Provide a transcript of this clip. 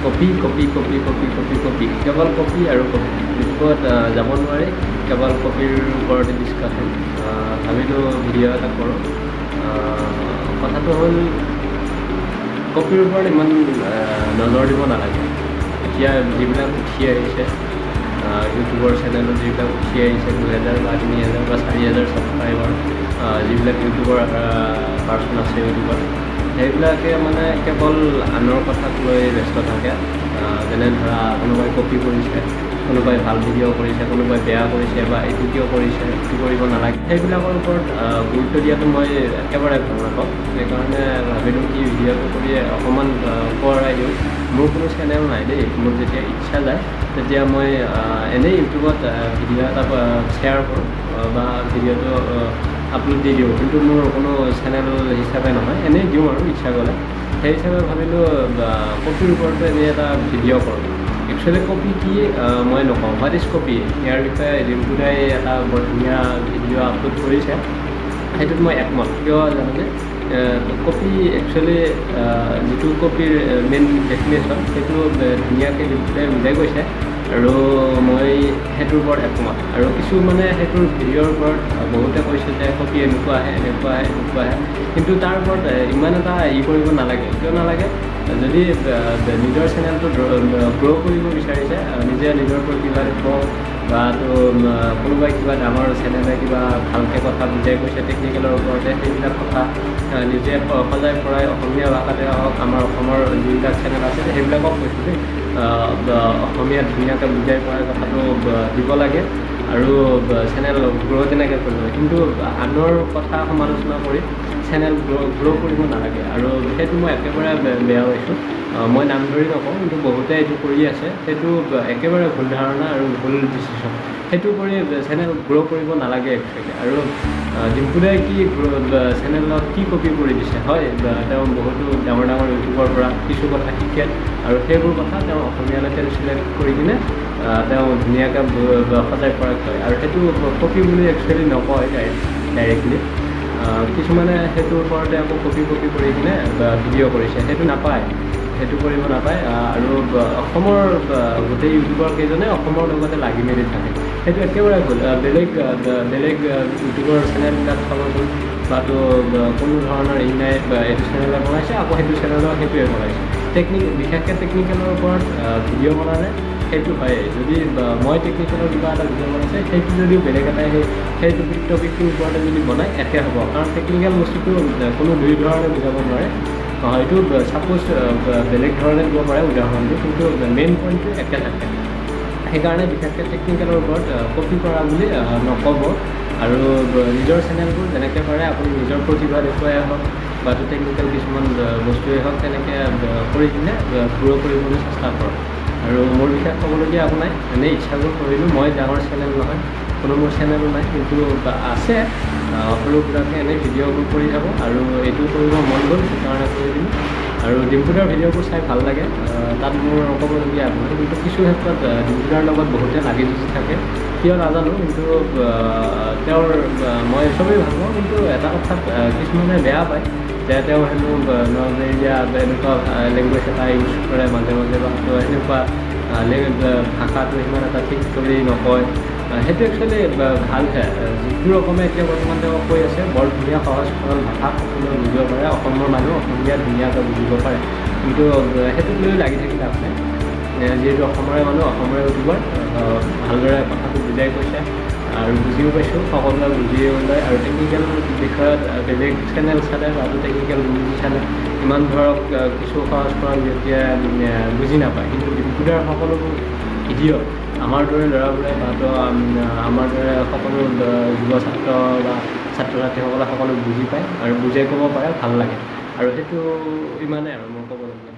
Copy কেৱল copy আৰু copy. ইউটিউবত যাব নোৱাৰি, কেৱল কপিৰ ওপৰতে ডিছকাশ্যন। ভাবিলোঁ ভিডিঅ' এটা কৰোঁ। কথাটো হ'ল কপিৰ ওপৰত ইমান নজৰ দিব নালাগে। এতিয়া যিবিলাক উঠি আহিছে ইউটিউবৰ চেনেলত, যিবিলাক উঠি আহিছে 2000 বা 3000 বা 4000 ছাবস্ক্ৰাইবাৰ, যিবিলাক ইউটিউবৰ পাৰ্চন আছে ইউটিউবৰ, সেইবিলাকে মানে কেৱল আনৰ কথাক লৈ ব্যস্ত থাকে। যেনে ধৰা কোনোবাই কপি কৰিছে, কোনোবাই ভাল ভিডিঅ' কৰিছে, কোনোবাই বেয়া কৰিছে, বা এইটো কিয় কৰিছে, এইটো কৰিব নালাগে, সেইবিলাকৰ ওপৰত গুৰুত্ব দিয়াটো মই একেবাৰে ভাল নাপাওঁ। সেইকাৰণে ভাবিলোঁ কি ভিডিঅ'টো কৰি অকণমান পৰাই দিওঁ। মোৰ কোনো চেনেল নাই দেই। মোৰ যেতিয়া ইচ্ছা যায় তেতিয়া মই এনেই ইউটিউবত ভিডিঅ' এটা শ্বেয়াৰ কৰোঁ বা ভিডিঅ'টো আপলোড দি দিওঁ, কিন্তু মোৰ কোনো চেনেল হিচাপে নহয়, এনেই দিওঁ আৰু ইচ্ছা গ'লে। সেই হিচাপে ভাবিলোঁ কপিৰ ওপৰতো এনেই এটা ভিডিঅ' কৰোঁ। একচুৱেলি কপি কি মই নকওঁ, হোৱাট ইজ কপি, ইয়াৰ বিষয়ে ৰিম্পুদাই এটা বৰ ধুনীয়া ভিডিঅ' আপলোড কৰিছে। সেইটোত মই একমত। কিয় জানেনে? কপি একচুৱেলি যিটো কপিৰ মেইন ডেফিনেশ্যন, সেইটো ধুনীয়াকৈ ৰিম্পুদাই বুজাই গৈছে, আৰু মই সেইটোৰ ওপৰত একমত। আৰু কিছুমানে সেইটোৰ ভিডিঅ'ৰ ওপৰত বহুতে কৈছে যে কপি এনেকুৱা আহে, কিন্তু তাৰ ওপৰত ইমান এটা কৰিব নালাগে। কিয় নালাগে? যদি নিজৰ চেনেলটো গ্ৰ' কৰিব বিচাৰিছে, নিজে নিজৰ প্ৰতিভা দেখুৱাওক, বা কোনোবাই কিবা ডাঙৰ চেনেলে কিবা ভালকৈ কথা বুজাই কৈছে টেকনিকেলৰ ওপৰতে, সেইবিলাক কথা নিজে সজাই পৰাই অসমীয়া ভাষাতে হওক, আমাৰ অসমৰ যিবিলাক চেনেল আছে সেইবিলাকক কৈছোঁ দেই, অসমীয়াত ধুনীয়াকৈ বুজাই পৰাই কথাটো দিব লাগে, আৰু চেনেল গ্ৰ' তেনেকৈ কৰিব লাগে। কিন্তু আনৰ কথা সমালোচনা কৰি চেনেল গ্ৰ' কৰিব নালাগে, আৰু সেইটো মই একেবাৰে বেয়া পাইছোঁ। মই নাম ধৰি নকওঁ, কিন্তু বহুতে এইটো কৰি আছে। সেইটো একেবাৰে ভুল ধাৰণা আৰু ভুল ডিচিশ্যন। সেইটো কৰি চেনেল গ্ৰ' কৰিব নালাগে একচুৱেলি। আৰু ডিম্পুদাই কি চেনেলত কি কপি কৰি দিছে, হয়, তেওঁ বহুতো ডাঙৰ ইউটিউবৰ পৰা কিছু কথা শিকে, আৰু সেইবোৰ কথা তেওঁ অসমীয়ালৈ ট্ৰেন্সলেট কৰি কিনে তেওঁ ধুনীয়াকৈ সজাই পৰাই কয়, আৰু সেইটো কপি বুলি একচুৱেলি নকয় ডাইৰেক্টলি। কিছুমানে সেইটোৰ ওপৰতে আকৌ কপি কৰি কিনে ভিডিঅ' কৰিছে, সেইটো নাপায়, সেইটো কৰিব নাপায়। আৰু অসমৰ গোটেই ইউটিউবৰ কেইজনে অসমৰ লগতে লাগি মেলি থাকে, সেইটো একেবাৰে ভুল। বেলেগ ইউটিউবৰ চেনেলবিলাক চাবচোন, বা কোনো ধৰণৰ নাই, এইটো চেনেলে বনাইছে, আকৌ সেইটো চেনেলৰ সেইটোৱে বনাইছে। বিশেষকৈ টেকনিকেলৰ ওপৰত ভিডিঅ' বনালে সেইটো হয়। যদি মই টেকনিকেলৰ কিবা এটা ভিডিঅ' বনাইছে, সেইটো যদিও বেলেগ এটাই সেই টপিকটোৰ ওপৰতে যদি বনায়, একে হ'ব। কাৰণ টেকনিকেল বস্তুটো কোনো দুই ধৰণে বুজাব নোৱাৰে। হয়তো ছাপ'জ বেলেগ ধৰণে দিব পাৰে উদাহৰণটো, কিন্তু মেইন পইণ্টটো একে থাকে। সেইকাৰণে বিশেষকৈ টেকনিকেলৰ ওপৰত কপি কৰা বুলি নক'ব, আৰু নিজৰ চেনেলবোৰ যেনেকৈ পাৰে আপুনি নিজৰ প্ৰতিভা দেখুৱাই হওক, বা টেকনিকেল কিছুমান বস্তুৱেই হওক, তেনেকৈ কৰি কিনে গ্ৰ' কৰিবলৈ চেষ্টা কৰক। আৰু মোৰ বিশেষ ক'বলগীয়া একো নাই, এনেই ইচ্ছাবোৰ কৰিলোঁ। মই ডাঙৰ চেনেল নহয়, কোনো মোৰ চেনেলো নাই, কিন্তু আছে সৰু সুৰাকৈ এনেই ভিডিঅ'বোৰ কৰি থাকোঁ, আৰু এইটো কৰিব মন গ'ল, সেইকাৰণে কৰি দিলোঁ। আৰু ডিম্পুদাৰ ভিডিঅ'বোৰ চাই ভাল লাগে, তাত মোৰ ক'বলগীয়া একো নাই। কিন্তু কিছু ক্ষেত্ৰত ডিম্পুদাৰ লগত বহুতে লাগি যুঁজি থাকে, কিয় নাজানো, কিন্তু তেওঁৰ মই চবেই ভাল পাওঁ, কিন্তু এটা কথাত কিছুমানে বেয়া পায় যে তেওঁ হেনো নলবেৰিয়া এনেকুৱা লেংগুৱেজ এটা ইউজ কৰে মাজে বা সেনেকুৱা ভাষাটো সিমান এটা ঠিক কৰি নকয়। সেইটো একচুৱেলি ভালহে। যিটো অসমে এতিয়া বৰ্তমান তেওঁ কৈ আছে, বৰ ধুনীয়া সহজ সৰল ভাষা, সকলোৱে বুজিব পাৰে, অসমৰ মানুহ অসমীয়া ধুনীয়াকৈ বুজিব পাৰে, কিন্তু সেইটোক লৈ লাগি থাকিলে আপুনি, যিহেতু অসমৰে মানুহ, অসমৰে ইউটিউবৰ, ভালদৰে কথাটো বুজাই কৈছে, আৰু বুজিও পাইছোঁ, সকলোৱে বুজিও লয়। আৰু টেকনিকেল বিষয়ত বেলেগ চেনেল চালে বা টেকনিকেল বুজি চালে ইমান ধৰক কিছু সহজ সৰল যেতিয়া বুজি নাপায়, কিন্তু ডিম্পুদাৰ সকলোবোৰ ভিডিঅ' আমাৰ দৰে ল'ৰাবোৰে বা আমাৰ দৰে সকলো যুৱ ছাত্ৰ বা ছাত্ৰ ছাত্ৰীসকলে সকলো বুজি পায়, আৰু বুজাই ক'ব পাৰে, ভাল লাগে। আৰু সেইটো ইমানেই আৰু মোৰ ক'বলগীয়া।